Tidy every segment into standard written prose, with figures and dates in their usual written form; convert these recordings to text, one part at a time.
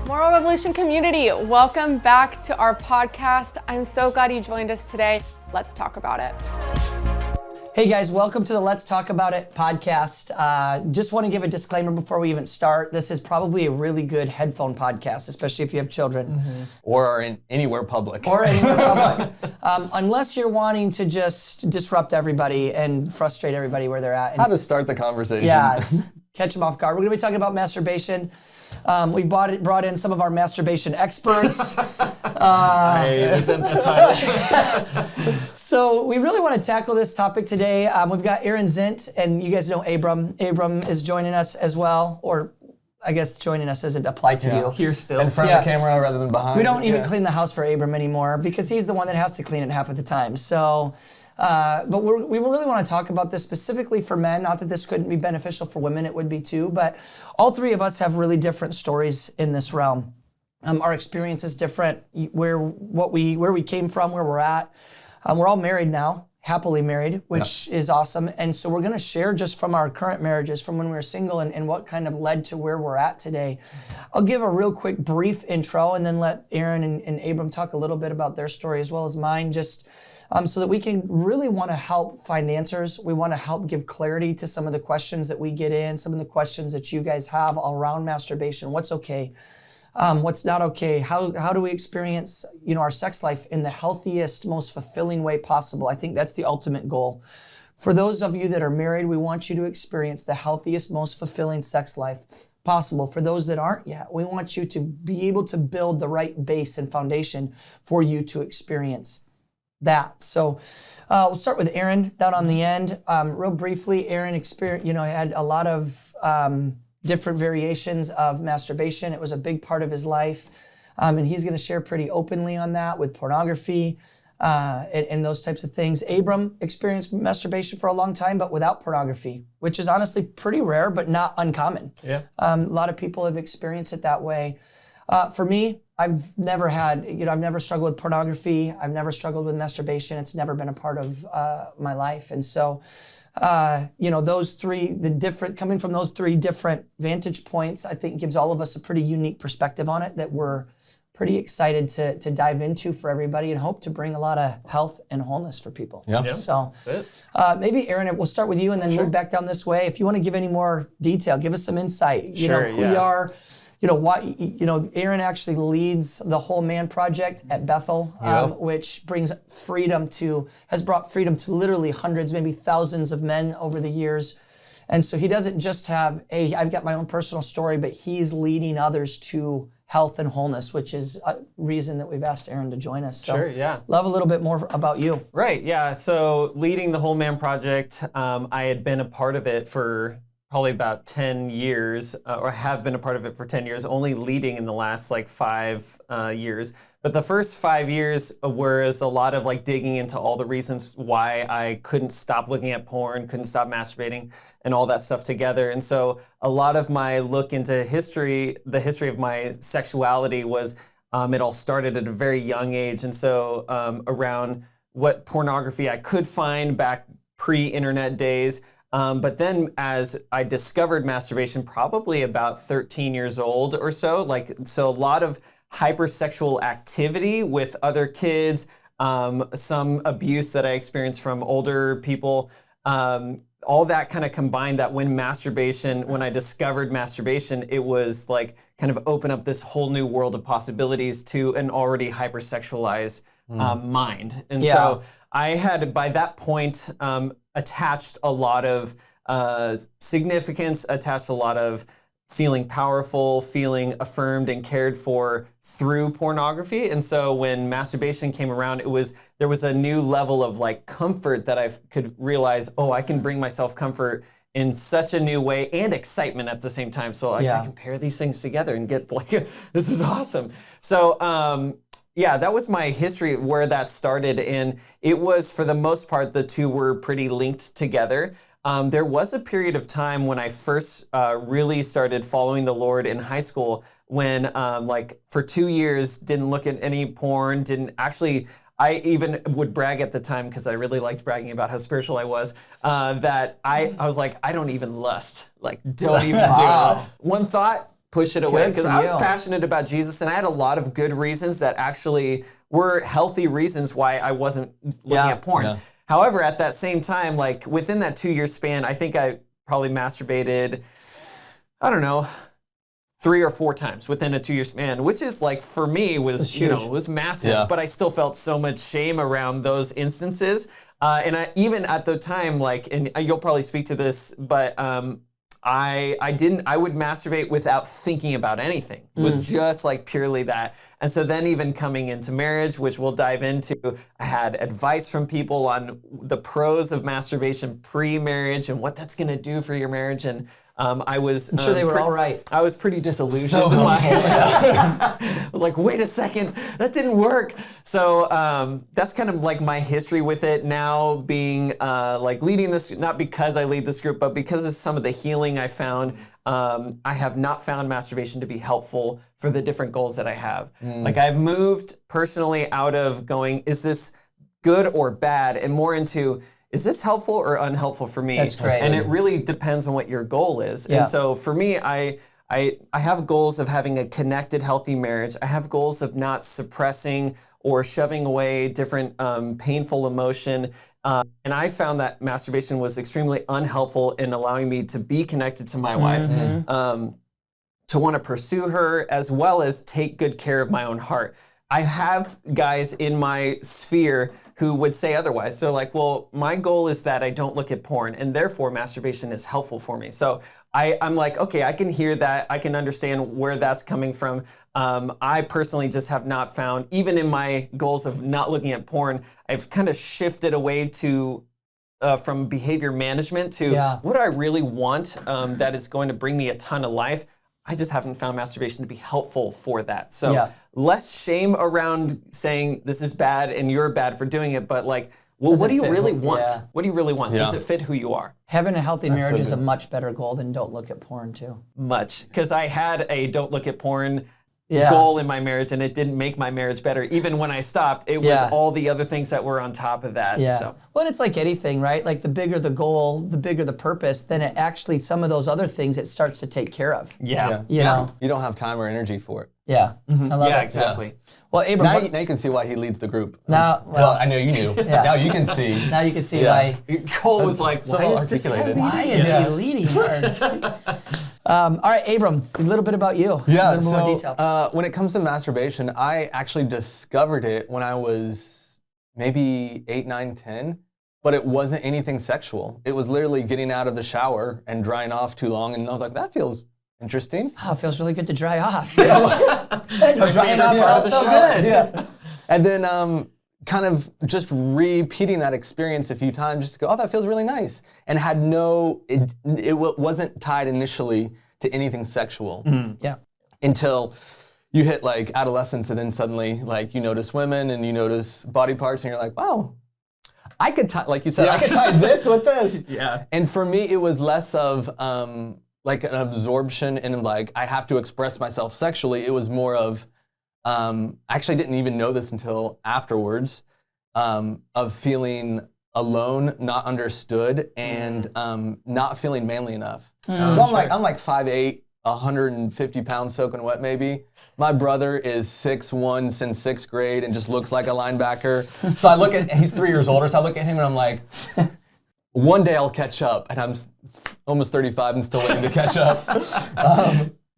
Moral Revolution community, welcome back to our podcast. I'm so glad you joined us today. Let's talk about it. Hey guys, welcome to the Let's Talk About It podcast. Just want to give a disclaimer before we even start. This is probably a really good headphone podcast, especially if you have children. Mm-hmm. Or are in anywhere public. Unless you're wanting to just disrupt everybody and frustrate everybody where they're at. And, how to start the conversation. Yeah, catch them off guard. We're going to be talking about masturbation. We've brought in some of our masturbation experts. Isn't the time? So we really want to tackle this topic today. We've got Aaron Zint, and you guys know Abram. Abram is joining us as well, or I guess joining us doesn't apply to you. Here still. In front of the camera rather than behind. We don't even clean the house for Abram anymore because he's the one that has to clean it half of the time. So, but we really want to talk about this specifically for men. Not that this couldn't be beneficial for women, it would be too, but all three of us have really different stories in this realm. Our experience is different, where we came from, where we're at. We're all married now, happily married, which is awesome. And so we're going to share just from our current marriages, from when we were single and what kind of led to where we're at today. I'll give a real quick brief intro and then let Aaron and Abram talk a little bit about their story as well as mine, just so that we can really want to help find answers. We want to help give clarity to some of the questions that we get in, some of the questions that you guys have around masturbation. What's okay? What's not okay? How do we experience, our sex life in the healthiest, most fulfilling way possible? I think that's the ultimate goal. For those of you that are married, we want you to experience the healthiest, most fulfilling sex life possible. For those that aren't yet, we want you to be able to build the right base and foundation for you to experience that. So we'll start with Aaron down on the end. Real briefly, Aaron had a lot of different variations of masturbation. It was a big part of his life. And he's going to share pretty openly on that with pornography and those types of things. Abram experienced masturbation for a long time, but without pornography, which is honestly pretty rare, but not uncommon. Yeah. A lot of people have experienced it that way. For me, I've never struggled with pornography. I've never struggled with masturbation. It's never been a part of my life. And so, coming from those three different vantage points, I think gives all of us a pretty unique perspective on it that we're pretty excited to dive into for everybody and hope to bring a lot of health and wholeness for people. Yeah. So maybe Aaron, we'll start with you and then move back down this way. If you want to give any more detail, give us some insight. Who you are. Aaron actually leads the Whole Man Project at Bethel, which has brought freedom to literally hundreds, maybe thousands of men over the years. And so he doesn't just have I've got my own personal story, but he's leading others to health and wholeness, which is a reason that we've asked Aaron to join us. So love a little bit more about you. Right, yeah. So leading the Whole Man Project, I had been a part of it for probably about 10 years, or have been a part of it for 10 years, only leading in the last 5 years. But the first 5 years was a lot of digging into all the reasons why I couldn't stop looking at porn, couldn't stop masturbating, and all that stuff together. And so a lot of my look into the history of my sexuality was, it all started at a very young age. And so around what pornography I could find back pre-internet days. But then as I discovered masturbation, probably about 13 years old or so, so a lot of hypersexual activity with other kids, some abuse that I experienced from older people, all that kind of combined that when I discovered masturbation, it was kind of open up this whole new world of possibilities to an already hypersexualized mind. And so I had, by that point, attached a lot of significance, attached a lot of feeling powerful, feeling affirmed and cared for through pornography. And so when masturbation came around, there was a new level of comfort that I could realize, I can bring myself comfort in such a new way and excitement at the same time. So I can pair these things together and get this is awesome. So that was my history where that started. And it was, for the most part, the two were pretty linked together. There was a period of time when I first really started following the Lord in high school when for 2 years didn't look at any porn, I even would brag at the time, because I really liked bragging about how spiritual I was, that I was I don't even lust. Don't even do it. One thought, push it away Good because for I was you. passionate about Jesus, and I had a lot of good reasons that actually were healthy reasons why I wasn't looking at porn. Yeah. However, at that same time, like within that 2-year span, I think I probably masturbated, I don't know, 3 or 4 times within a 2-year span, which is like for me was huge. was massive. Yeah. But I still felt so much shame around those instances. And I even at the time, like, and you'll probably speak to this, but I would masturbate without thinking about anything. It was just like purely that. And so then even coming into marriage, which we'll dive into, I had advice from people on the pros of masturbation pre-marriage and what that's going to do for your marriage. And I was I'm sure they were all right. I was pretty disillusioned. So I was like, wait a second, that didn't work. So that's kind of like my history with it now, being like leading this, not because I lead this group, but because of some of the healing I found. I have not found masturbation to be helpful for the different goals that I have. Like I've moved personally out of going, is this good or bad, and more into, is this helpful or unhelpful for me? That's great. And it really depends on what your goal is. Yeah. And so for me, I have goals of having a connected, healthy marriage. I have goals of not suppressing or shoving away different painful emotion. And I found that masturbation was extremely unhelpful in allowing me to be connected to my wife, to want to pursue her, as well as take good care of my own heart. I have guys in my sphere who would say otherwise. They're like, well, my goal is that I don't look at porn, and therefore masturbation is helpful for me. So I'm like, okay, I can hear that. I can understand where that's coming from. I personally just have not found, even in my goals of not looking at porn, I've kind of shifted away to from behavior management to what do I really want that is going to bring me a ton of life. I just haven't found masturbation to be helpful for that. So less shame around saying this is bad and you're bad for doing it, but like, well, what do you really want? What do you really want? Does it fit who you are? Having a healthy marriage is a much better goal than don't look at porn too. Much. Because I had a don't look at porn goal in my marriage, and it didn't make my marriage better. Even when I stopped, it was all the other things that were on top of that. Yeah. So. Well, it's like anything, right? Like the bigger the goal, the bigger the purpose, then it actually, some of those other things it starts to take care of. Yeah. You know? You don't have time or energy for it. Yeah. I love it. Exactly. Well, Abram, Now you can see why he leads the group. Now, Well, I know you knew. Now you can see. now you can see why. Cole was like, so why well is this articulated. happening? Why is he leading? All right, Abram, a little bit about you. Yeah, a little more detail. when it comes to masturbation, I actually discovered it when I was maybe 8, 9, 10, but it wasn't anything sexual. It was literally getting out of the shower and drying off too long, and I was like, that feels interesting. Oh, it feels really good to dry off. Drying off felt so good. Yeah. And then kind of just repeating that experience a few times just to go, oh, that feels really nice. And had it wasn't tied initially to anything sexual. Yeah. Until you hit like adolescence, and then suddenly like you notice women and you notice body parts and you're like, wow, I could tie, like you said, I could tie this with this. Yeah. And for me, it was less of like an absorption and like I have to express myself sexually. It was more of, I actually didn't even know this until afterwards, of feeling alone, not understood, and not feeling manly enough. So I'm like 5'8", 150 pounds soaking wet maybe. My brother is 6'1" since 6th grade and just looks like a linebacker. So I look at, he's 3 years older, so I look at him and I'm like, one day I'll catch up, and I'm almost 35 and still waiting to catch up.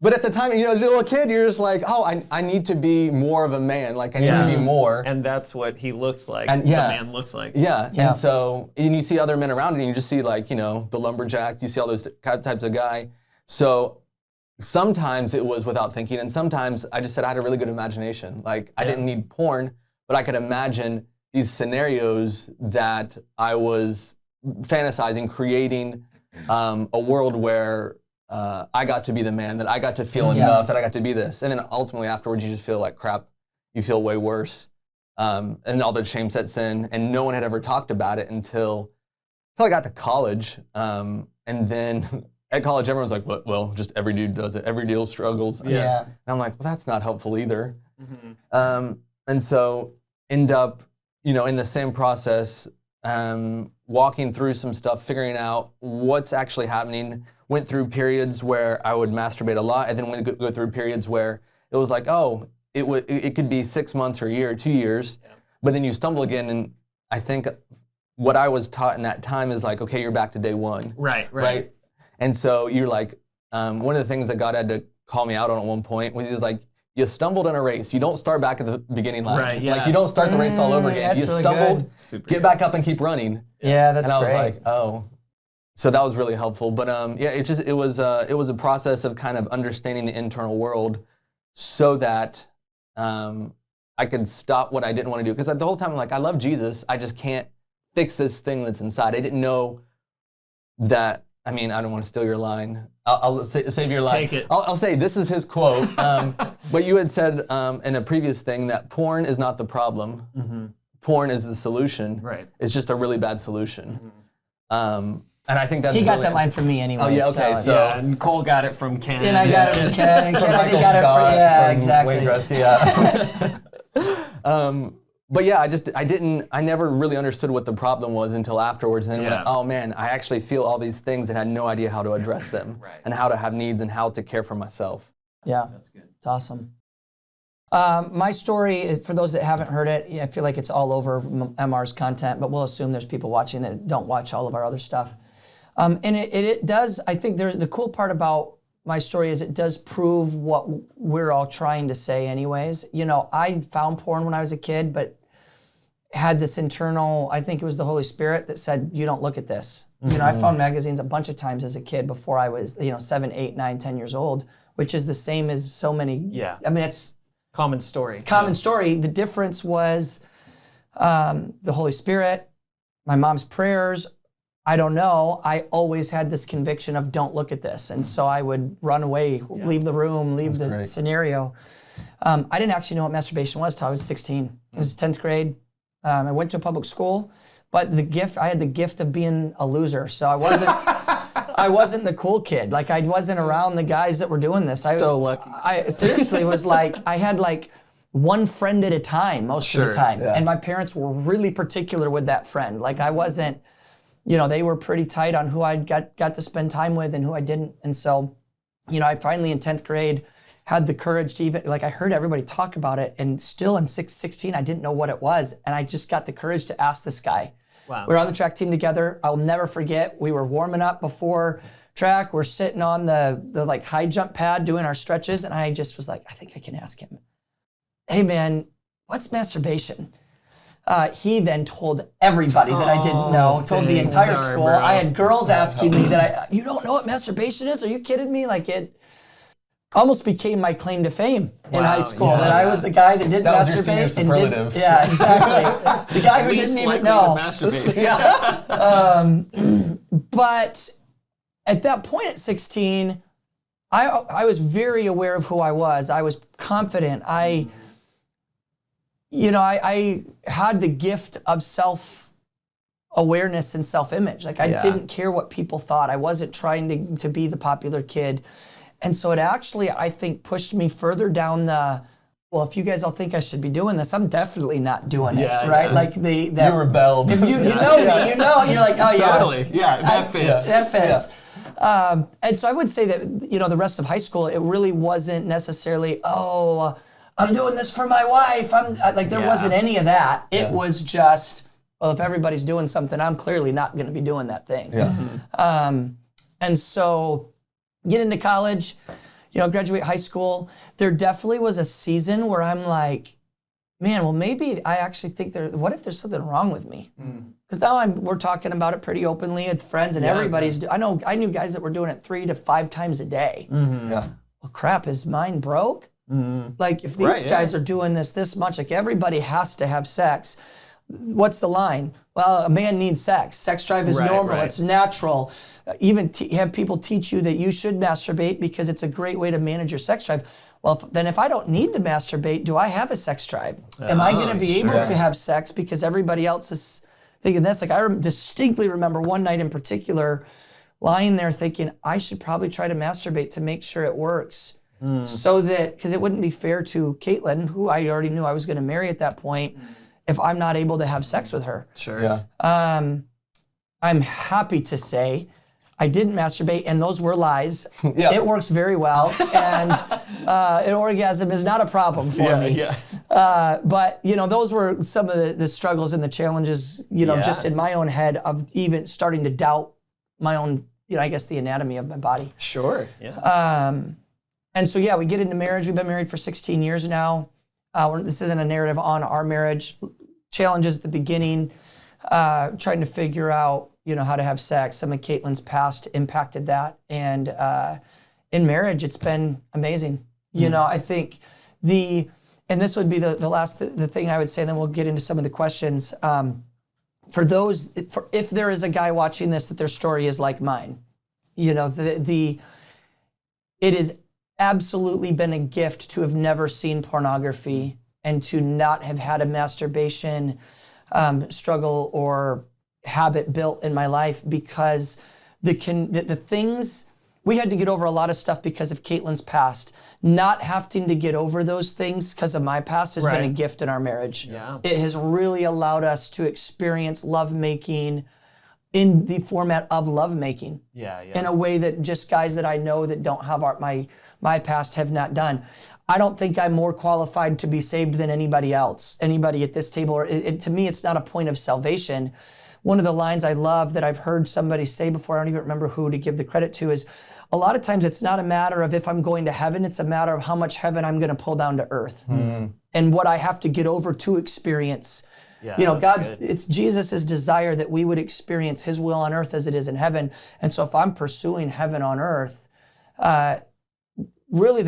But at the time, you know, as a little kid, you're just like, oh, I need to be more of a man. Like, I need to be more. And that's what he looks like, And the man looks like. Yeah. And so, and you see other men around and you just see like, you know, the lumberjack, you see all those types of guy. So sometimes it was without thinking, and sometimes I just said I had a really good imagination. Like, I didn't need porn, but I could imagine these scenarios that I was fantasizing, creating a world where I got to be the man, that I got to feel enough, that I got to be this. And then ultimately afterwards you just feel like crap. You feel way worse. And all the shame sets in, and no one had ever talked about it until I got to college. And then at college everyone's like, well, just every dude does it. Every dude struggles. Yeah. And I'm like, well, that's not helpful either. And so end up, you know, in the same process, walking through some stuff, figuring out what's actually happening. Went through periods where I would masturbate a lot, and then went go through periods where it was like, oh, it could be 6 months or a year or 2 years, but then you stumble again, and I think what I was taught in that time is like, okay, you're back to day one. Right. And so you're like, one of the things that God had to call me out on at one point was he's like, you stumbled in a race. You don't start back at the beginning line. Right, yeah. Like you don't start the race all over again. That's You really stumbled, good. get back up and keep running. Yeah, that's and I great. was like, oh. So that was really helpful. But yeah, it was a process of kind of understanding the internal world so that I could stop what I didn't want to do. Because the whole time I'm like, I love Jesus. I just can't fix this thing that's inside. I didn't know that. I mean, I don't want to steal your line. I'll save your line. Take it. I'll say this is his quote. But you had said in a previous thing that porn is not the problem. Mm-hmm. Porn is the solution. Right. It's just a really bad solution. And I think that's He got really, that line from me anyway. Oh yeah, okay. So Yeah, and Cole got it from Ken. and I got it from Ken. from Ken already Michael got it Scott, from, yeah, from exactly. Wayne Gretzky, yeah. But yeah, I never really understood what the problem was until afterwards. And then Yeah. went, oh man, I actually feel all these things and had no idea how to address them and how to have needs and how to care for myself. Yeah, That's good. it's awesome. My story, for those that haven't heard it, I feel like it's all over MR's content, but we'll assume there's people watching that don't watch all of our other stuff. And it does, I think the cool part about my story is it does prove what we're all trying to say anyways. You know, I found porn when I was a kid, but had this internal, I think it was the Holy Spirit that said, you don't look at this. You know, I found magazines a bunch of times as a kid before I was, 7, 8, 9, 10 years old, which is the same as so many. Yeah. I mean, it's Common story. common story. The difference was the Holy Spirit, my mom's prayers. I don't know. I always had this conviction of don't look at this. And so I would run away, leave the room, leave the great. scenario. I didn't actually know what masturbation was till I was 16. It was 10th grade. I went to a public school, but I had the gift of being a loser. So I wasn't the cool kid. Like I wasn't around the guys that were doing this. So lucky. I seriously was like, I had like one friend at a time most of the time. yeah. And my parents were really particular with that friend. Like I wasn't, they were pretty tight on who I got to spend time with and who I didn't. And so, I finally in 10th grade had the courage to even, I heard everybody talk about it, and still in 16, I didn't know what it was. And I just got the courage to ask this guy. Wow. We were on the track team together. I'll never forget, we were warming up before track. We're sitting on the high jump pad doing our stretches. And I just was like, I think I can ask him, hey man, what's masturbation? He then told everybody that I didn't know, told the entire sorry, school. bro. I had girls asking me you don't know what masturbation is? Are you kidding me? Like it almost became my claim to fame in high school, that I was the guy that didn't That was your masturbate. senior superlative. Yeah, exactly. The guy who didn't even know. But at that point at 16, I was very aware of who I was. I was confident. I had the gift of self-awareness and self-image. Like I didn't care what people thought. I wasn't trying to be the popular kid. And so it actually, I think, pushed me further down if you guys all think I should be doing this, I'm definitely not doing it, right? Yeah. Like You rebelled. if you know me, you're like, oh yeah. Totally. Yeah, that fits. That fits. And so I would say that, the rest of high school, it really wasn't necessarily, I'm doing this for my wife. There wasn't any of that. It was just, well, if everybody's doing something, I'm clearly not going to be doing that thing. Yeah. And so get into college, graduate high school. There definitely was a season where I'm like, man, well, maybe I actually think what if there's something wrong with me? Because now we're talking about it pretty openly with friends and everybody's, I knew guys that were doing it 3 to 5 times a day. Yeah. Well, crap, is mine broke? Like if these guys are doing this much, like everybody has to have sex. What's the line? Well, a man needs sex. Sex drive is normal. right. It's natural. Even have people teach you that you should masturbate because it's a great way to manage your sex drive. Well, then if I don't need to masturbate, do I have a sex drive? Am I going to be able to have sex because everybody else is thinking this? Like I distinctly remember one night in particular lying there thinking I should probably try to masturbate to make sure it works. So that, because it wouldn't be fair to Caitlin, who I already knew I was going to marry at that point, if I'm not able to have sex with her. Sure. Yeah. I'm happy to say I didn't masturbate, and those were lies. Yeah. It works very well, and an orgasm is not a problem for me. Yeah. But those were some of the struggles and the challenges, just in my own head of even starting to doubt my own, I guess the anatomy of my body. Sure. Yeah. And so we get into marriage. We've been married for 16 years now. This isn't a narrative on our marriage. Challenges at the beginning, trying to figure out, how to have sex. Some of Caitlin's past impacted that. And in marriage, it's been amazing. I think and this would be the thing I would say, and then we'll get into some of the questions. If there is a guy watching this, that their story is like mine, it has absolutely been a gift to have never seen pornography and to not have had a masturbation struggle or habit built in my life, because the things we had to get over a lot of stuff because of Caitlin's past. Not having to get over those things because of my past has been a gift in our marriage. Yeah. It has really allowed us to experience lovemaking in the format of lovemaking. In a way that just guys that I know that don't have my past have not done. I don't think I'm more qualified to be saved than anybody else, anybody at this table. To me, it's not a point of salvation. One of the lines I love that I've heard somebody say before, I don't even remember who to give the credit to, is a lot of times it's not a matter of if I'm going to heaven, it's a matter of how much heaven I'm going to pull down to earth and what I have to get over to experience. It's Jesus' desire that we would experience his will on earth as it is in heaven. And so if I'm pursuing heaven on earth, really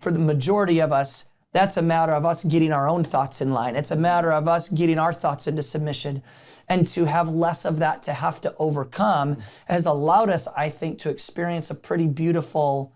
for the majority of us, that's a matter of us getting our own thoughts in line. It's a matter of us getting our thoughts into submission. And to have less of that to have to overcome has allowed us, I think, to experience a pretty beautiful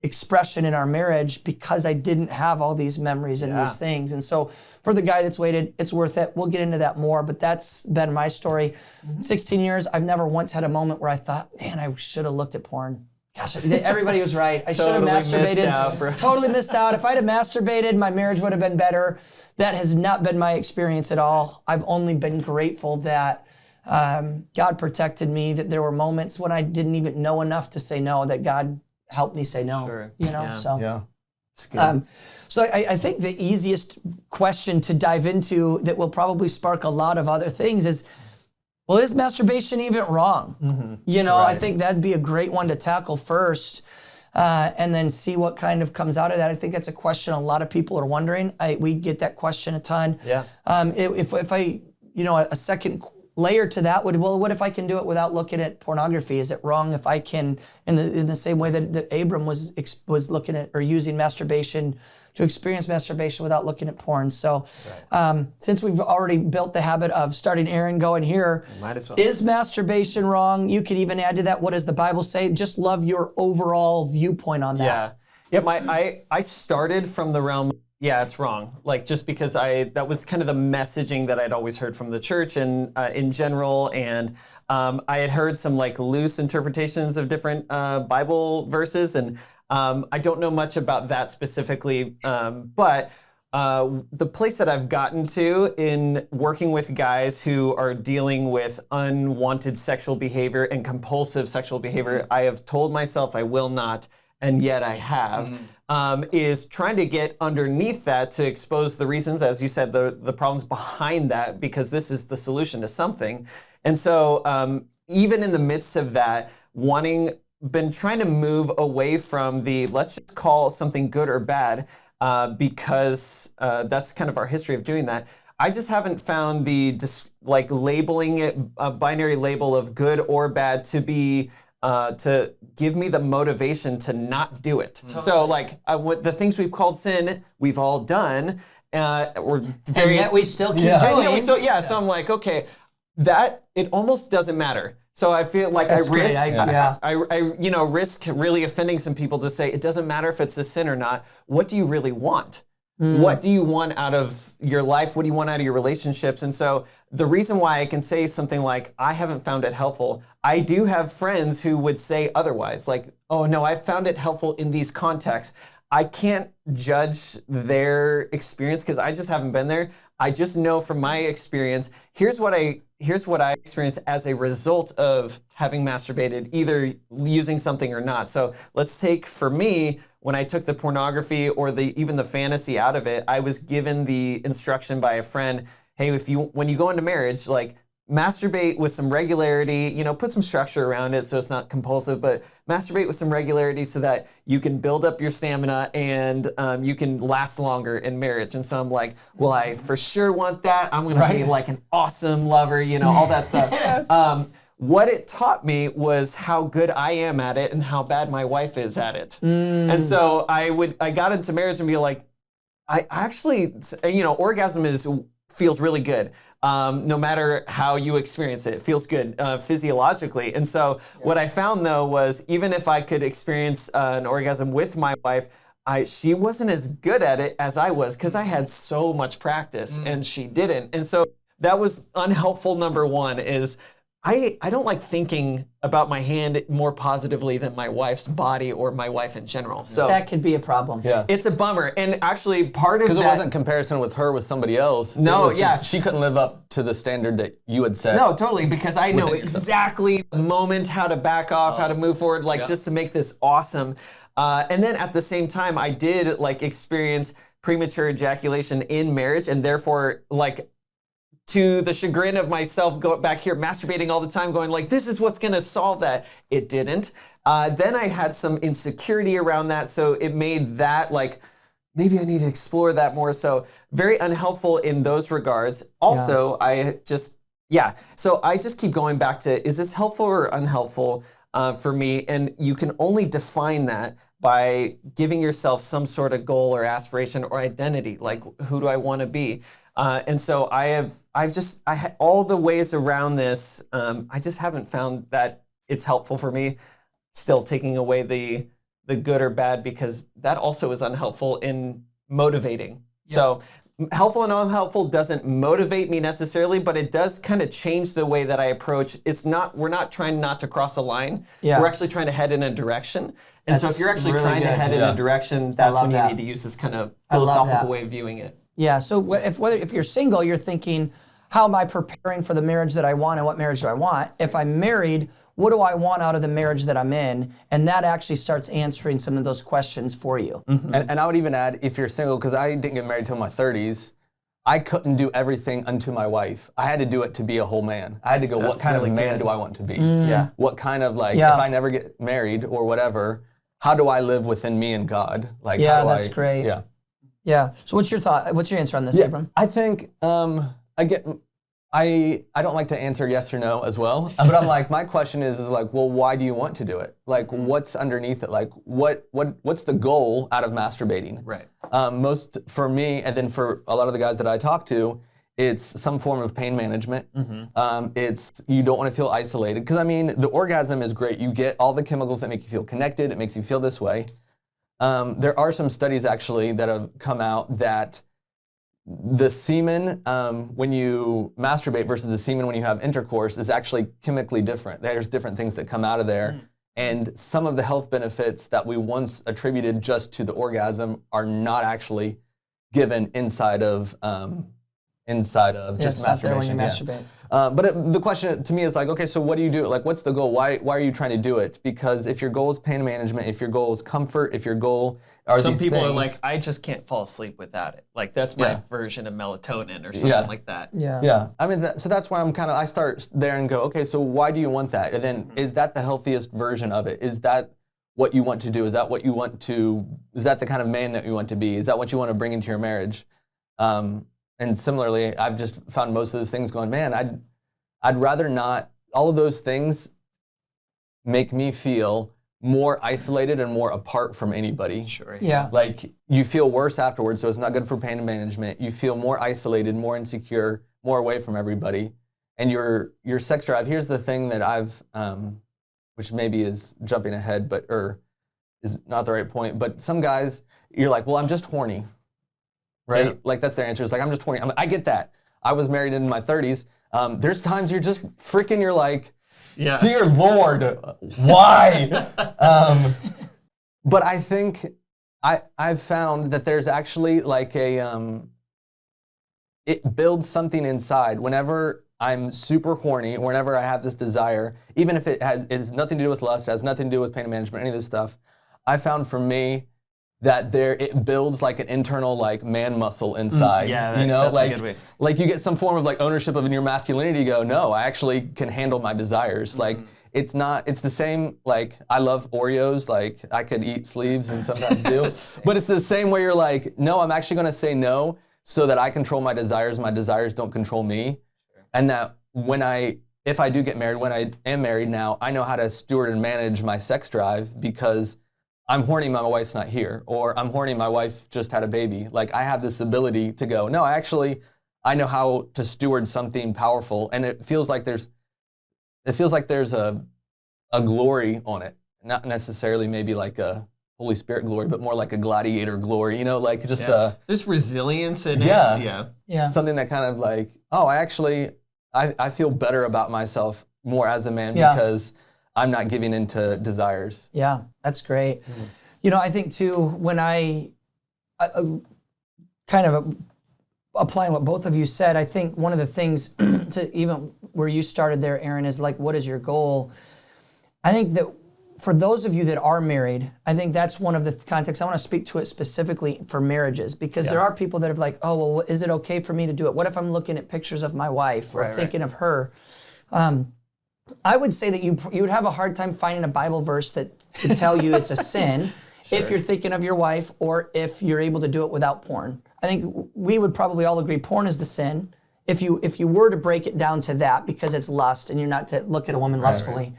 expression in our marriage, because I didn't have all these memories and these things. And so for the guy that's waited, it's worth it. We'll get into that more, but that's been my story. 16 years, I've never once had a moment where I thought, man, I should have looked at porn. Gosh, everybody was right. I should have masturbated. Missed out, bro. Totally missed out. If I'd have masturbated, my marriage would have been better. That has not been my experience at all. I've only been grateful that God protected me, that there were moments when I didn't even know enough to say no, that God helped me say no. Sure. It's good. So I think the easiest question to dive into that will probably spark a lot of other things is, well, is masturbation even wrong? I think that'd be a great one to tackle first, and then see what kind of comes out of that. I think that's a question a lot of people are wondering. We get that question a ton. If I, a second layer to that would, well, what if I can do it without looking at pornography? Is it wrong if I can, in the same way that Abram was looking at or using masturbation to experience masturbation without looking at porn? So since we've already built the habit of starting Aaron going here, might as well. Is masturbation wrong? You could even add to that, what does the Bible say? Just love your overall viewpoint on that. I started from the realm, it's wrong. Like, just because that was kind of the messaging that I'd always heard from the church and in general, and I had heard some like loose interpretations of different Bible verses, and I don't know much about that specifically, but the place that I've gotten to in working with guys who are dealing with unwanted sexual behavior and compulsive sexual behavior, I have told myself I will not, and yet I have, is trying to get underneath that to expose the reasons, as you said, the problems behind that, because this is the solution to something. And so even in the midst of that, been trying to move away from the let's just call something good or bad, because that's kind of our history of doing that. I just haven't found like labeling it a binary label of good or bad to be to give me the motivation to not do it. Totally. So like the things we've called sin, we've all done, or various, and yet we still keep doing. So I'm like, okay, that it almost doesn't matter. So I feel like That's great. I risk really offending some people to say it doesn't matter if it's a sin or not. What do you really want? What do you want out of your life? What do you want out of your relationships? And so the reason why I can say something like, I haven't found it helpful, I do have friends who would say otherwise, like, oh no, I found it helpful in these contexts. I can't judge their experience because I just haven't been there. I just know from my experience, here's what I experienced as a result of having masturbated, either using something or not. So let's take, for me, when I took the pornography or even the fantasy out of it, I was given the instruction by a friend, hey, when you go into marriage, like, masturbate with some regularity, put some structure around it so it's not compulsive, but masturbate with some regularity so that you can build up your stamina and you can last longer in marriage. And so I'm like, well, I for sure want that. I'm going to be like an awesome lover, all that stuff. What it taught me was how good I am at it and how bad my wife is at it. And so I got into marriage and be like, I actually, orgasm feels really good. No matter how you experience it, it feels good physiologically. And so what I found though was even if I could experience an orgasm with my wife, she wasn't as good at it as I was because I had so much practice and she didn't. And so that was unhelpful number one is I don't like thinking about my hand more positively than my wife's body or my wife in general. So that could be a problem. Yeah. It's a bummer. And actually part of that... Because it wasn't comparison with her with somebody else. No, yeah. She couldn't live up to the standard that you had set. No, totally. Because I know exactly the moment, how to back off, how to move forward, just to make this awesome. And then at the same time, I did experience premature ejaculation in marriage and therefore to the chagrin of myself, going back here, masturbating all the time, going like, this is what's gonna solve that. It didn't. Then I had some insecurity around that, so it made that maybe I need to explore that more. So very unhelpful in those regards. Also, so I just keep going back to, is this helpful or unhelpful for me? And you can only define that by giving yourself some sort of goal or aspiration or identity, like who do I wanna be? And so I had all the ways around this. I just haven't found that it's helpful for me. Still taking away the good or bad because that also is unhelpful in motivating. Yep. So helpful and unhelpful doesn't motivate me necessarily, but it does kind of change the way that I approach. We're not trying not to cross a line. Yeah. We're actually trying to head in a direction. And so if you're actually really trying to head in a direction, that's when you need to use this kind of philosophical way of viewing it. Yeah, so if you're single, you're thinking, how am I preparing for the marriage that I want and what marriage do I want? If I'm married, what do I want out of the marriage that I'm in? And that actually starts answering some of those questions for you. Mm-hmm. And I would even add, if you're single, because I didn't get married till my 30s, I couldn't do everything unto my wife. I had to do it to be a whole man. I had to go, what kind of man do I want to be? Yeah. What kind of if I never get married or whatever, how do I live within me and God? That's great. Yeah. Yeah. So what's your thought? What's your answer on this, Abram? I think I don't like to answer yes or no as well. But I'm my question is well, why do you want to do it? What's underneath it? What's the goal out of masturbating? Right. Most for me, and then for a lot of the guys that I talk to, it's some form of pain management. Mm-hmm. It's you don't want to feel isolated because the orgasm is great. You get all the chemicals that make you feel connected. It makes you feel this way. There are some studies actually that have come out that the semen when you masturbate versus the semen when you have intercourse is actually chemically different. There's different things that come out of there. And some of the health benefits that we once attributed just to the orgasm are not actually given inside of just masturbation. When you masturbate. But the question to me is okay, so what do you do? What's the goal? Why are you trying to do it? Because if your goal is pain management, if your goal is comfort, if your goal are some these people things, are I just can't fall asleep without it. That's my version of melatonin or something like that. Yeah. Yeah. So that's why I start there and go, okay, so why do you want that? And then is that the healthiest version of it? Is that what you want to do? Is that the kind of man that you want to be? Is that what you want to bring into your marriage? And similarly, I've just found most of those things going, man, I'd rather not. All of those things make me feel more isolated and more apart from anybody. Sure. Yeah. You feel worse afterwards, so it's not good for pain management. You feel more isolated, more insecure, more away from everybody. And your sex drive, here's the thing that I've, which maybe is jumping ahead, or is not the right point, but some guys, you're well, I'm just horny. Right? Yeah. That's their answer. It's I'm just 20. I get that. I was married in my 30s. There's times you're just freaking, you're dear Lord, why? But I think I've found that there's actually it builds something inside. Whenever I'm super horny, or whenever I have this desire, even if it has nothing to do with lust, it has nothing to do with pain management, any of this stuff, I found for me that it builds like an internal like man muscle inside. That's like, a good way. like you get some form of like ownership of your masculinity. You go, no, I actually can handle my desires. Like it's the same, like I love Oreos, like I could eat sleeves and sometimes do, but it's the same way you're like, no, I'm actually gonna say no so that I control my desires don't control me. And that if I do get married, when I am married now, I know how to steward and manage my sex drive because I'm horny, my wife's not here, or I'm horny, my wife just had a baby. Like I have this ability to go, no, I know how to steward something powerful, and it feels like there's a glory on it, not necessarily maybe like a Holy Spirit glory, but more like a gladiator glory, like just there's resilience in it. Yeah. Something that kind of like, oh, I feel better about myself more as a man because I'm not giving into desires. Yeah, that's great. I think too, when I kind of applying what both of you said, I think one of the things to even where you started there, Aaron, is like, what is your goal? I think that for those of you that are married, I think that's one of the contexts. I want to speak to it specifically for marriages, because there are people that have like, oh, well, is it okay for me to do it? What if I'm looking at pictures of my wife or thinking of her? I would say that you would have a hard time finding a Bible verse that could tell you it's a sin if you're thinking of your wife, or if you're able to do it without porn. I think we would probably all agree porn is the sin. If you were to break it down to that, because it's lust and you're not to look at a woman lustfully.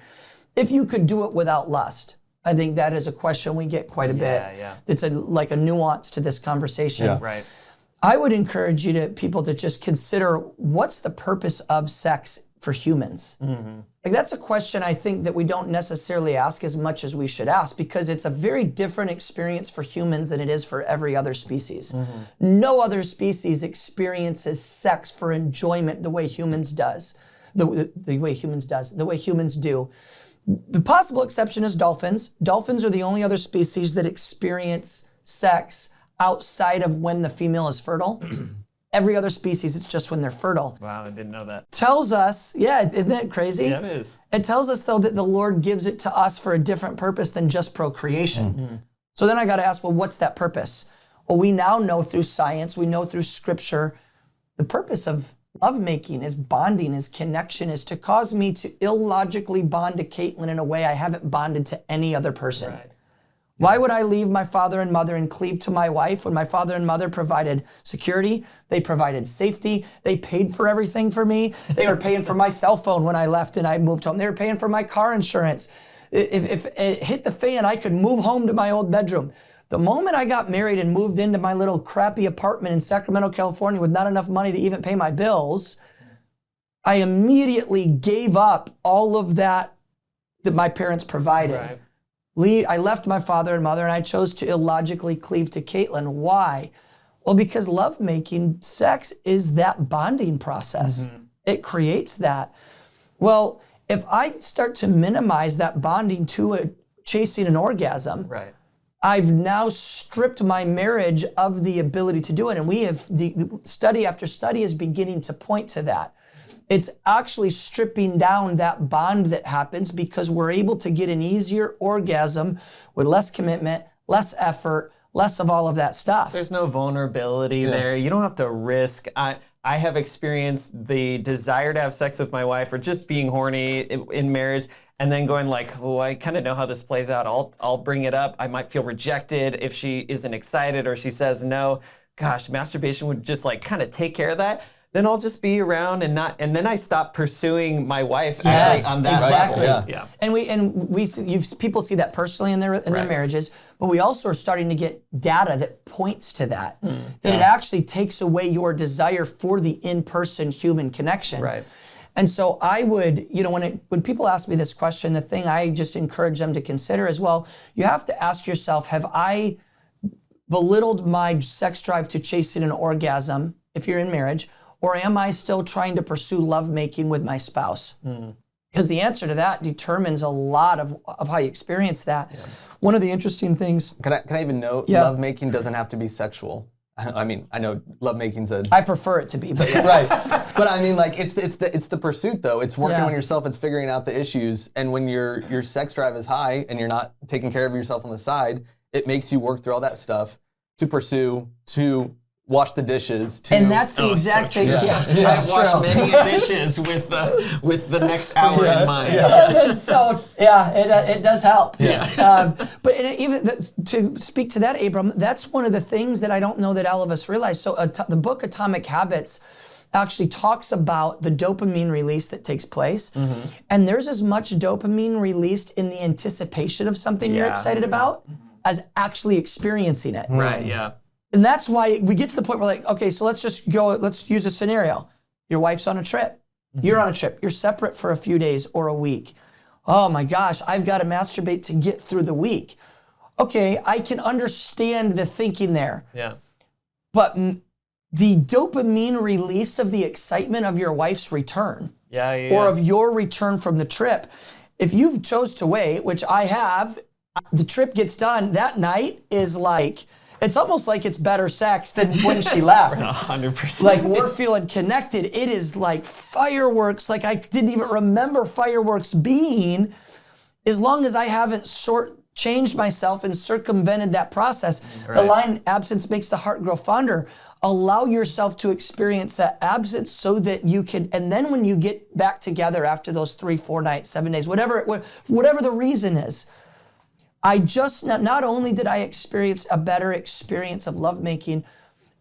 If you could do it without lust, I think that is a question we get quite a bit. It's like a nuance to this conversation. Yeah. Right. I would encourage people to just consider, what's the purpose of sex for humans? Like that's a question I think that we don't necessarily ask as much as we should ask, because it's a very different experience for humans than it is for every other species. No other species experiences sex for enjoyment the way humans the way humans do. The possible exception is dolphins. Dolphins are the only other species that experience sex outside of when the female is fertile. Every other species, it's just when they're fertile. Wow, I didn't know that. Tells us, isn't that crazy? Yeah, it is. It tells us, though, that the Lord gives it to us for a different purpose than just procreation. So then I got to ask, well, what's that purpose? Well, we now know through science, we know through scripture, the purpose of lovemaking is bonding, is connection, is to cause me to illogically bond to Caitlin in a way I haven't bonded to any other person. Right. Why would I leave my father and mother and cleave to my wife when my father and mother provided security? They provided safety. They paid for everything for me. They were paying for my cell phone when I left and I moved home. They were paying for my car insurance. If it hit the fan, I could move home to my old bedroom. The moment I got married and moved into my little crappy apartment in Sacramento, California with not enough money to even pay my bills, I immediately gave up all of that my parents provided. Right. I left my father and mother and I chose to illogically cleave to Caitlin. Why? Well, because lovemaking, sex is that bonding process. It creates that. Well, if I start to minimize that bonding to chasing an orgasm, I've now stripped my marriage of the ability to do it. And we have, the study after study is beginning to point to that. It's actually stripping down that bond that happens because we're able to get an easier orgasm with less commitment, less effort, less of all of that stuff. There's no vulnerability there. You don't have to risk. I have experienced the desire to have sex with my wife or just being horny in marriage and then going like, oh, I kind of know how this plays out. I'll bring it up. I might feel rejected if she isn't excited or she says no. Gosh, masturbation would just like kind of take care of that. Then I'll just be around and then I stop pursuing my wife actually on that level. Yeah. And people see that personally in their marriages, but we also are starting to get data that points to that. That it actually takes away your desire for the in-person human connection. Right. And so I would, when people ask me this question, the thing I just encourage them to consider is, well, you have to ask yourself, have I belittled my sex drive to chasing an orgasm if you're in marriage? Or am I still trying to pursue lovemaking with my spouse? Because the answer to that determines a lot of how you experience that. One of the interesting things... Can I even note, lovemaking doesn't have to be sexual. I mean, I know lovemaking said. I prefer it to be, but yeah. Right. But I mean, like, it's the pursuit though. It's working Yeah. on yourself. It's figuring out the issues. And when your sex drive is high and you're not taking care of yourself on the side, it makes you work through all that stuff to pursue, to wash the dishes. And that's the exact thing. Yeah. Yeah, I've washed many dishes with the next hour in mind. So it does help. Yeah. But to speak to that, Abram, that's one of the things that I don't know that all of us realize. So the book Atomic Habits actually talks about the dopamine release that takes place. And there's as much dopamine released in the anticipation of something you're excited about as actually experiencing it. Right, yeah. And that's why we get to the point where like, okay, so let's use a scenario. Your wife's on a trip. You're on a trip. You're separate for a few days or a week. Oh my gosh, I've got to masturbate to get through the week. Okay, I can understand the thinking there. Yeah. But the dopamine release of the excitement of your wife's return or of your return from the trip, if you've chose to wait, which I have, the trip gets done, that night is like, it's almost like it's better sex than when she left. 100%. Like we're feeling connected. It is like fireworks. Like I didn't even remember fireworks being, as long as I haven't shortchanged myself and circumvented that process. The line, absence makes the heart grow fonder. Allow yourself to experience that absence so that you can, and then when you get back together after those 3, 4 nights, 7 days, whatever the reason is, not only did I experience a better experience of lovemaking,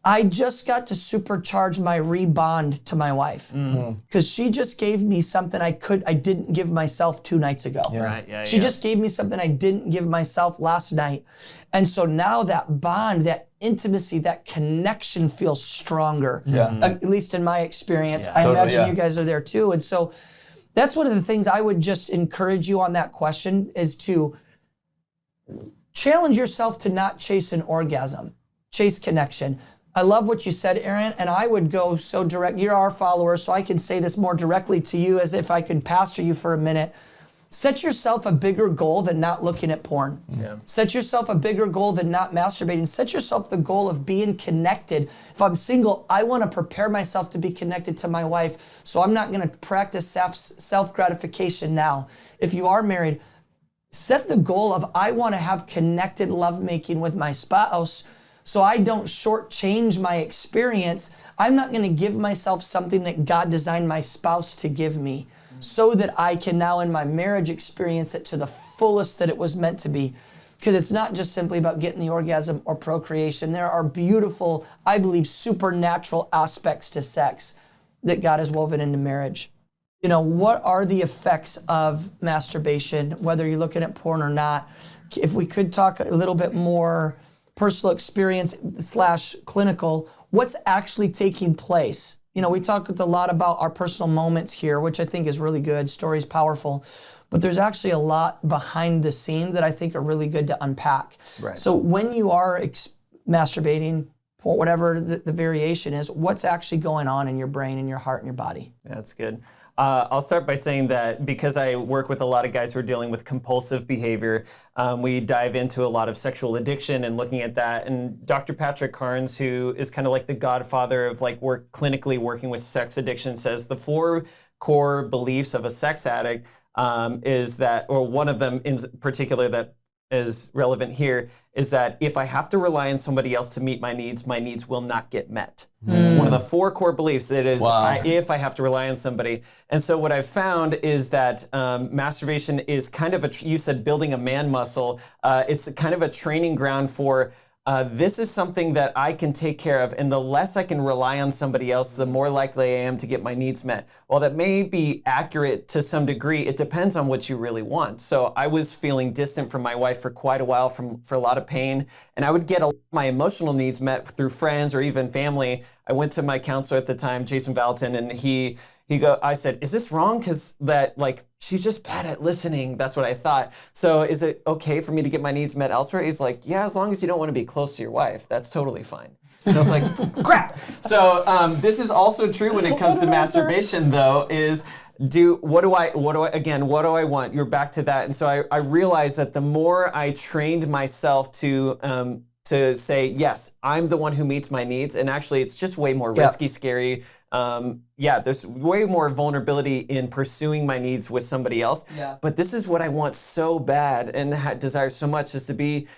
I just got to supercharge my rebond to my wife. Because she just gave me something I didn't give myself 2 nights ago. She just gave me something I didn't give myself last night. And so now that bond, that intimacy, that connection feels stronger. At least in my experience. I imagine you guys are there too. And so that's one of the things I would just encourage you on that question is to challenge yourself to not chase an orgasm, chase connection. I love what you said, Aaron, and I would go so direct. You're our follower, so I can say this more directly to you as if I could pastor you for a minute. Set yourself a bigger goal than not looking at porn. Set yourself a bigger goal than not masturbating. Set yourself the goal of being connected. If I'm single, I want to prepare myself to be connected to my wife, so I'm not going to practice self-gratification now. If you are married, set the goal of I want to have connected lovemaking with my spouse so I don't shortchange my experience. I'm not going to give myself something that God designed my spouse to give me so that I can now in my marriage experience it to the fullest that it was meant to be. Because it's not just simply about getting the orgasm or procreation. There are beautiful, I believe, supernatural aspects to sex that God has woven into marriage. You know, what are the effects of masturbation, whether you're looking at porn or not? If we could talk a little bit more personal experience / clinical, what's actually taking place? You know, we talked a lot about our personal moments here, which I think is really good. Story's powerful. But there's actually a lot behind the scenes that I think are really good to unpack. So when you are masturbating, whatever the variation is, what's actually going on in your brain and your heart and your body? Yeah, that's good. I'll start by saying that because I work with a lot of guys who are dealing with compulsive behavior, we dive into a lot of sexual addiction and looking at that. And Dr. Patrick Carnes, who is kind of like the godfather of like clinically working with sex addiction, says the 4 core beliefs of a sex addict is that, or one of them in particular that is relevant here, is that if I have to rely on somebody else to meet my needs will not get met. One of the 4 core beliefs that is, if I have to rely on somebody. And so what I've found is that masturbation is kind of you said building a man muscle. It's kind of a training ground for this is something that I can take care of, and the less I can rely on somebody else, the more likely I am to get my needs met. While that may be accurate to some degree, it depends on what you really want. So I was feeling distant from my wife for quite a while for a lot of pain, and I would get my emotional needs met through friends or even family. I went to my counselor at the time, Jason Valentin, and I said, is this wrong? Because she's just bad at listening. That's what I thought. So is it okay for me to get my needs met elsewhere? He's like, yeah, as long as you don't want to be close to your wife, that's totally fine. And I was like, crap. So this is also true when it comes to masturbation, though, is what do I want? You're back to that. And so I realized that the more I trained myself to to say, yes, I'm the one who meets my needs. And actually, it's just way more risky, scary. There's way more vulnerability in pursuing my needs with somebody else. Yeah. But this is what I want so bad and desire so much, is to be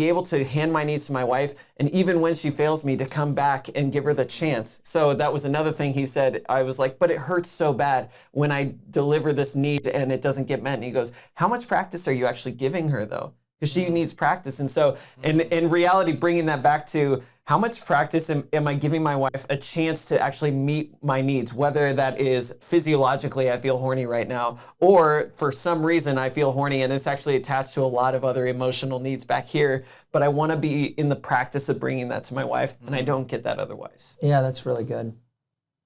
able to hand my needs to my wife, and even when she fails me, to come back and give her the chance. So that was another thing he said. I was like, but it hurts so bad when I deliver this need and it doesn't get met. And he goes, how much practice are you actually giving her though? Because she needs practice. And so in reality, bringing that back to how much practice am I giving my wife a chance to actually meet my needs, whether that is physiologically I feel horny right now, or for some reason I feel horny and it's actually attached to a lot of other emotional needs back here, but I want to be in the practice of bringing that to my wife, and I don't get that otherwise. Yeah, that's really good.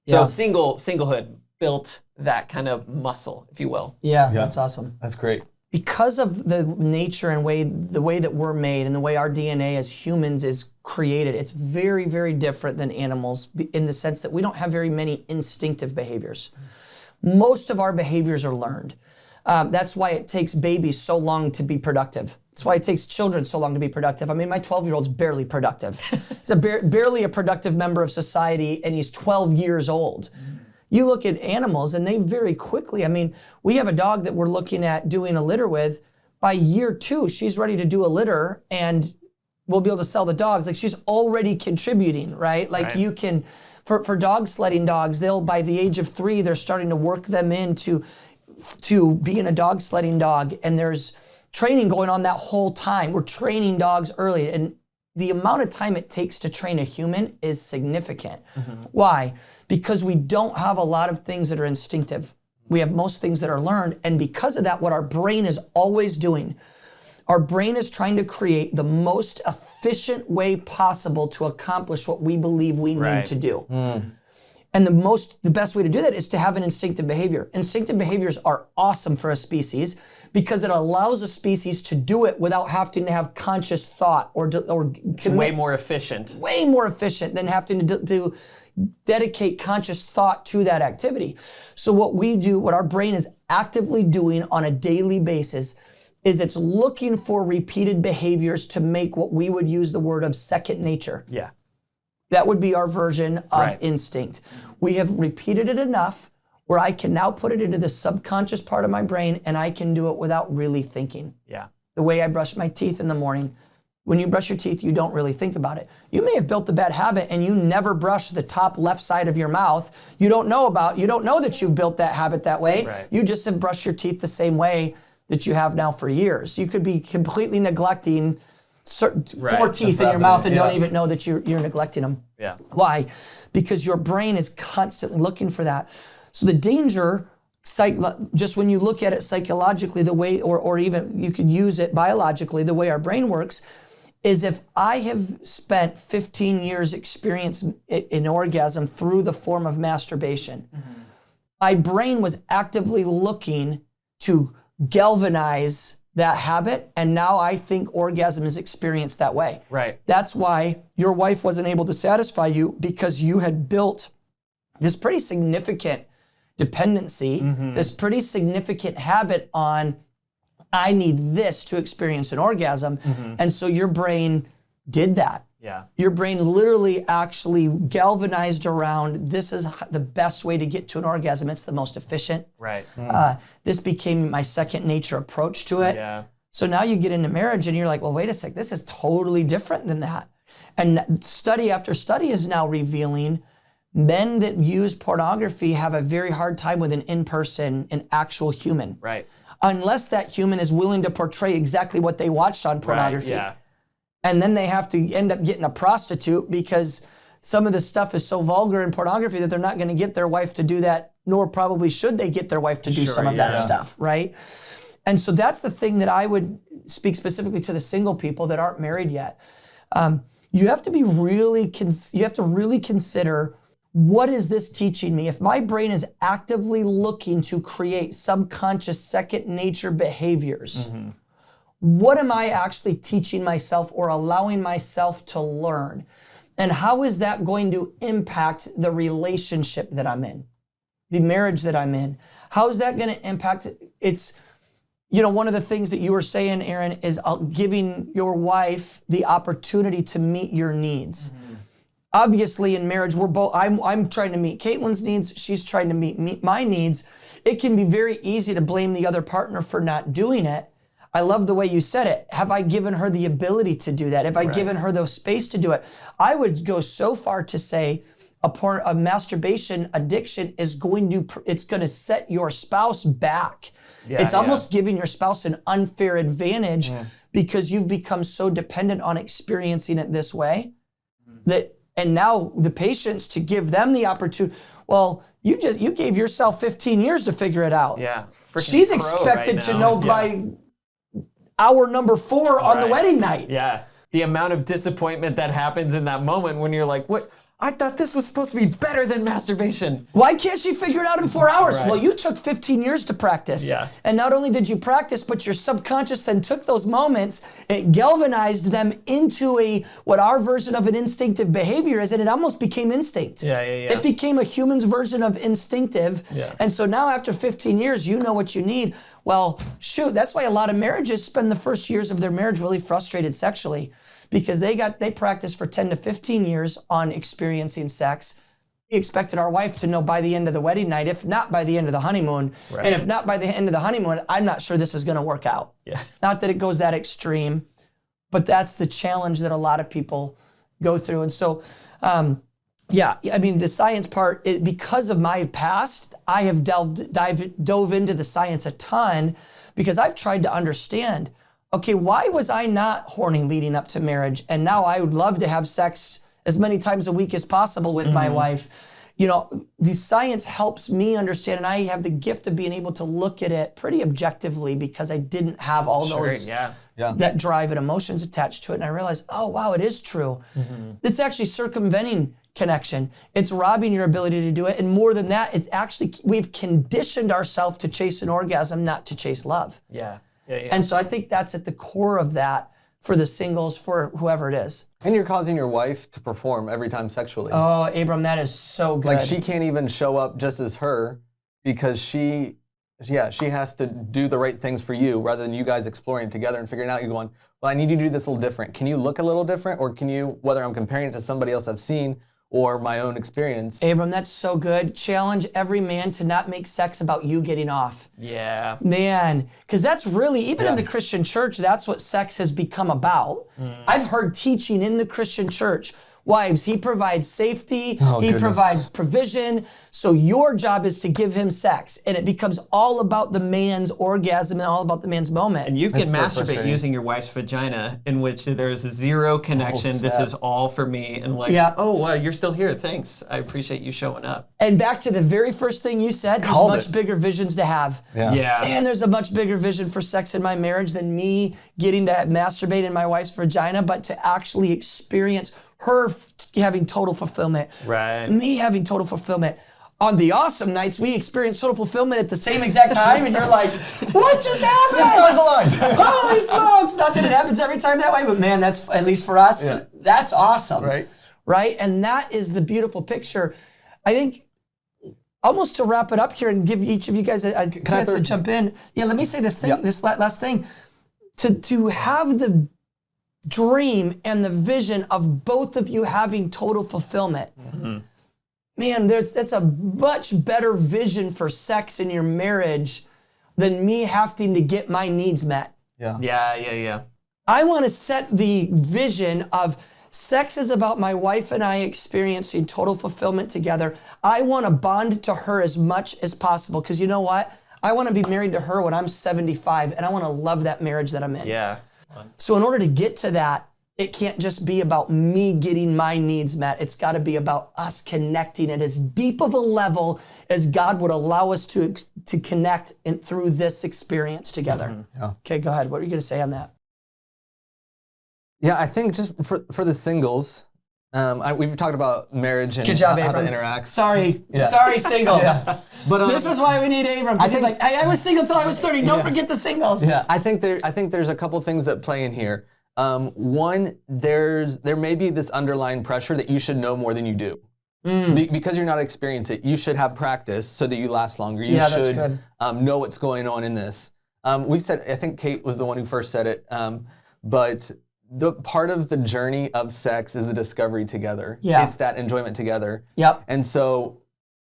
So Yeah. singlehood built that kind of muscle, if you will. Yeah, that's awesome. That's great. Because of the nature and the way that we're made and the way our DNA as humans is created, it's very, very different than animals in the sense that we don't have very many instinctive behaviors. Most of our behaviors are learned. That's why it takes babies so long to be productive. That's why it takes children so long to be productive. I mean, my 12-year-old's barely productive. He's barely a productive member of society, and he's 12 years old. You look at animals and they very quickly, I mean, we have a dog that we're looking at doing a litter with. By year 2, she's ready to do a litter and we'll be able to sell the dogs. Like, she's already contributing, right? Like, you can, for dog sledding dogs, by the age of 3, they're starting to work them into being a dog sledding dog. And there's training going on that whole time. We're training dogs early, and the amount of time it takes to train a human is significant. Why? Because we don't have a lot of things that are instinctive. We have most things that are learned, and because of that, what our brain is always doing, our brain is trying to create the most efficient way possible to accomplish what we believe we need to do. And the best way to do that is to have an instinctive behavior. Instinctive behaviors are awesome for a species because it allows a species to do it without having to have conscious thought or It's way more efficient. Way more efficient than having to dedicate conscious thought to that activity. So what our brain is actively doing on a daily basis is it's looking for repeated behaviors to make what we would use the word of second nature. Yeah. That would be our version of instinct. We have repeated it enough where I can now put it into the subconscious part of my brain and I can do it without really thinking. Yeah. The way I brush my teeth in the morning. When you brush your teeth, you don't really think about it. You may have built a bad habit and you never brush the top left side of your mouth. You don't know that you've built that habit that way. Right. You just have brushed your teeth the same way that you have now for years. You could be completely neglecting certain 4 teeth in your mouth and don't even know that you're neglecting them. Yeah. Why? Because your brain is constantly looking for that. So the danger, just when you look at it psychologically, the way, or even you could use it biologically, the way our brain works, is if I have spent 15 years experience in orgasm through the form of masturbation, my brain was actively looking to galvanize that habit, and now I think orgasm is experienced that way. Right. That's why your wife wasn't able to satisfy you, because you had built this pretty significant dependency, this pretty significant habit on, I need this to experience an orgasm. And so your brain did that. Yeah. Your brain literally actually galvanized around, this is the best way to get to an orgasm. It's the most efficient. Right. This became my second nature approach to it. Yeah. So now you get into marriage and you're like, well, wait a sec, this is totally different than that. And study after study is now revealing men that use pornography have a very hard time with an actual human. Right. Unless that human is willing to portray exactly what they watched on pornography. Right. Yeah. And then they have to end up getting a prostitute because some of the stuff is so vulgar in pornography that they're not going to get their wife to do that, nor probably should they get their wife to do some of that stuff, right? And so that's the thing that I would speak specifically to the single people that aren't married yet. You have to really consider, what is this teaching me? If my brain is actively looking to create subconscious second nature behaviors, what am I actually teaching myself or allowing myself to learn? And how is that going to impact the relationship that I'm in, the marriage that I'm in? How is that going to impact? one of the things that you were saying, Aaron, is giving your wife the opportunity to meet your needs. Obviously, in marriage, I'm trying to meet Caitlin's needs. She's trying to meet my needs. It can be very easy to blame the other partner for not doing it. I love the way you said it. Have I given her the ability to do that? Have I given her the space to do it? I would go so far to say a masturbation addiction it's going to set your spouse back. It's almost giving your spouse an unfair advantage because you've become so dependent on experiencing it this way and now the patience to give them the opportunity. Well, you gave yourself 15 years to figure it out. Yeah. She's expected to know by hour number 4 on the wedding night. Yeah. The amount of disappointment that happens in that moment when you're like, what? I thought this was supposed to be better than masturbation. Why can't she figure it out in 4 hours? Right. Well, you took 15 years to practice. Yeah. And not only did you practice, but your subconscious then took those moments, it galvanized them into what our version of an instinctive behavior is, and it almost became instinct. Yeah. It became a human's version of instinctive. Yeah. And so now after 15 years, you know what you need. Well, shoot, that's why a lot of marriages spend the first years of their marriage really frustrated sexually, because they practiced for 10 to 15 years on experiencing sex. We expected our wife to know by the end of the wedding night, if not by the end of the honeymoon. Right. And if not by the end of the honeymoon, I'm not sure this is going to work out. Yeah. Not that it goes that extreme, but that's the challenge that a lot of people go through. And so, the science part, because of my past, I have dove into the science a ton because I've tried to understand, okay, why was I not horny leading up to marriage? And now I would love to have sex as many times a week as possible with my wife. The science helps me understand, and I have the gift of being able to look at it pretty objectively because I didn't have all those that drive and emotions attached to it. And I realized, oh, wow, it is true. It's actually circumventing connection. It's robbing your ability to do it. And more than that, we've conditioned ourselves to chase an orgasm, not to chase love. Yeah. And so I think that's at the core of that for the singles, for whoever it is. And you're causing your wife to perform every time sexually. Oh, Abram, that is so good. Like she can't even show up just as her because she has to do the right things for you rather than you guys exploring together and figuring out. You're going, well, I need you to do this a little different. Can you look a little different? Or can you, whether I'm comparing it to somebody else I've seen or my own experience. Abram, that's so good. Challenge every man to not make sex about you getting off. Yeah. Man, because that's really, even in the Christian church, that's what sex has become about. I've heard teaching in the Christian church. Wives, he provides safety, he provides provision, so your job is to give him sex. And it becomes all about the man's orgasm and all about the man's moment. And you can masturbate using your wife's vagina, in which there's zero connection. This is all for me. And you're still here, thanks. I appreciate you showing up. And back to the very first thing you said, there's much bigger visions to have. Yeah. And there's a much bigger vision for sex in my marriage than me getting to masturbate in my wife's vagina, but to actually experience her having total fulfillment. Right. Me having total fulfillment. On the awesome nights, we experience total fulfillment at the same exact time, and you're like, what just happened? Holy smokes! Not that it happens every time that way, but man, that's, at least for us, that's awesome. Right? And that is the beautiful picture. I think, almost to wrap it up here and give each of you guys a chance to jump in. Yeah, let me say this thing, this last thing. To have the dream and the vision of both of you having total fulfillment. Man, that's a much better vision for sex in your marriage than me having to get my needs met. Yeah. I want to set the vision of sex is about my wife and I experiencing total fulfillment together. I want to bond to her as much as possible because you know what? I want to be married to her when I'm 75 and I want to love that marriage that I'm in. Yeah. So in order to get to that, it can't just be about me getting my needs met. It's got to be about us connecting at as deep of a level as God would allow us to connect through this experience together. Okay, go ahead. What are you going to say on that? Yeah, I think just for the singles, we've talked about marriage and Good job, how Abram. to interact. Sorry, singles. But this is why we need Abram. Because he's like, I was single till I was 30. Don't forget the singles. Yeah, I think there's a couple things that play in here. One, there may be this underlying pressure that you should know more than you do. Because you're not experiencing it, you should have practice so that you last longer. You should know what's going on in this. We've said, I think Kate was the one who first said it, but the part of the journey of sex is the discovery together. Yeah. It's that enjoyment together. Yep. And so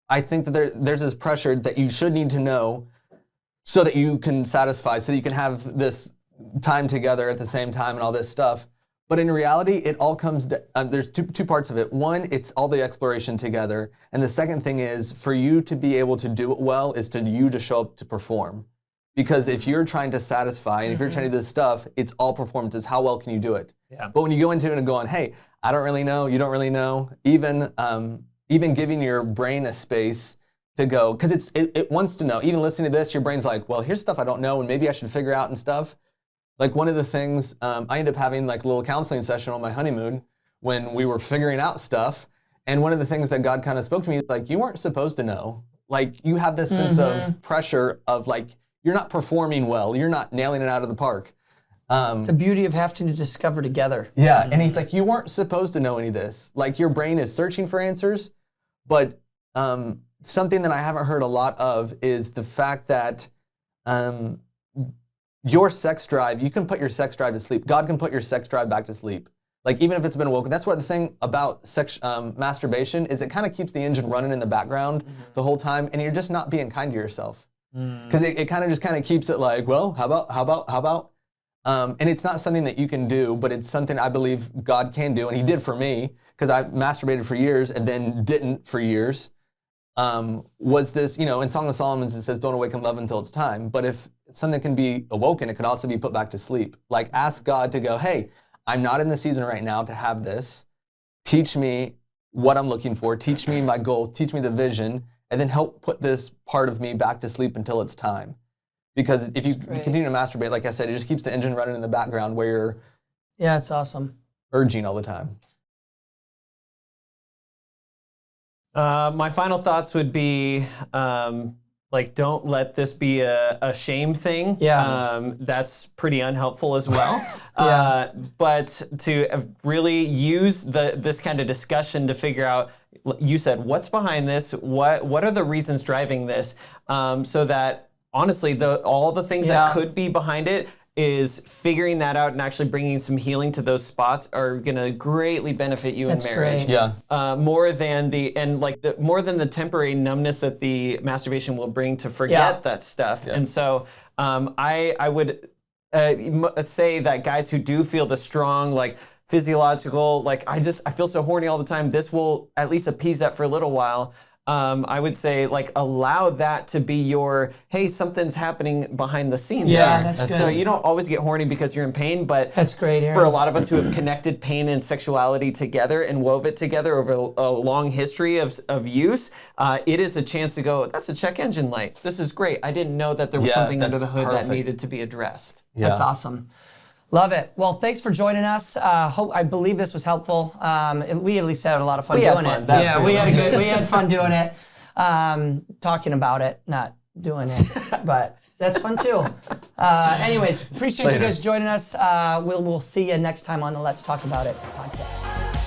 I think that there's this pressure that you should need to know so that you can satisfy, so that you can have this time together at the same time and all this stuff. But in reality, it all comes, there's two parts of it. One, it's all the exploration together. And the second thing is, for you to be able to do it well, is you to show up to perform. Because if you're trying to satisfy, and if you're trying to do this stuff, it's all performances. How well can you do it? Yeah. But when you go into it and going, hey, I don't really know, you don't really know, even giving your brain a space to go, because it wants to know. Even listening to this, your brain's like, well, here's stuff I don't know, and maybe I should figure out and stuff. Like one of the things, I ended up having like a little counseling session on my honeymoon when we were figuring out stuff. And one of the things that God kind of spoke to me is like, you weren't supposed to know. Like you have this sense of pressure of like, you're not performing well, you're not nailing it out of the park. The beauty of having to discover together. Yeah, and he's like, you weren't supposed to know any of this. Like your brain is searching for answers, but something that I haven't heard a lot of is the fact that your sex drive, you can put your sex drive to sleep. God can put your sex drive back to sleep. Like even if it's been awoken. That's what the thing about masturbation is, it kind of keeps the engine running in the background the whole time, and you're just not being kind to yourself. Because it kind of just keeps it like, well, how about? And it's not something that you can do, but it's something I believe God can do, and he did for me, because I masturbated for years and then didn't for years. Was this, in Song of Solomon it says, don't awaken love until it's time. But if something can be awoken, it can also be put back to sleep. Like ask God to go, hey, I'm not in the season right now to have this. Teach me what I'm looking for. Teach me my goals. Teach me the vision. And then help put this part of me back to sleep until it's time. Because if you continue to masturbate, like I said, it just keeps the engine running in the background where you're it's awesome. urging all the time. My final thoughts would be, don't let this be a shame thing. Yeah. That's pretty unhelpful as well. But to really use this kind of discussion to figure out, you said, what's behind this? What are the reasons driving this? So that honestly, all the things that could be behind it is figuring that out and actually bringing some healing to those spots are going to greatly benefit you in marriage. Great. Yeah. More than the temporary numbness that the masturbation will bring to forget that stuff. Yeah. And so I would say that guys who do feel the strong, physiological, I feel so horny all the time, this will at least appease that for a little while. I would say allow that to be your, hey, something's happening behind the scenes. Yeah, that's good. So you don't always get horny because you're in pain, but that's great, Aaron. For a lot of us who have connected pain and sexuality together and wove it together over a long history of use, it is a chance to go, that's a check engine light. This is great. I didn't know that there was something under the hood that needed to be addressed. Yeah. That's awesome. Love it. Well, thanks for joining us. I believe this was helpful. We at least had a lot of fun doing it. Yeah, we had fun doing it. Talking about it, not doing it, but that's fun too. Anyways, appreciate you guys joining us. We'll see you next time on the Let's Talk About It podcast.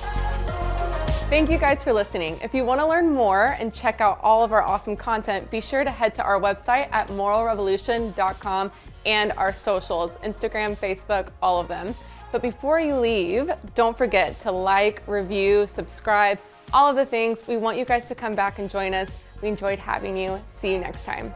Thank you guys for listening. If you want to learn more and check out all of our awesome content, be sure to head to our website at moralrevolution.com and our socials, Instagram, Facebook, all of them. But before you leave, don't forget to like, review, subscribe, all of the things. We want you guys to come back and join us. We enjoyed having you. See you next time.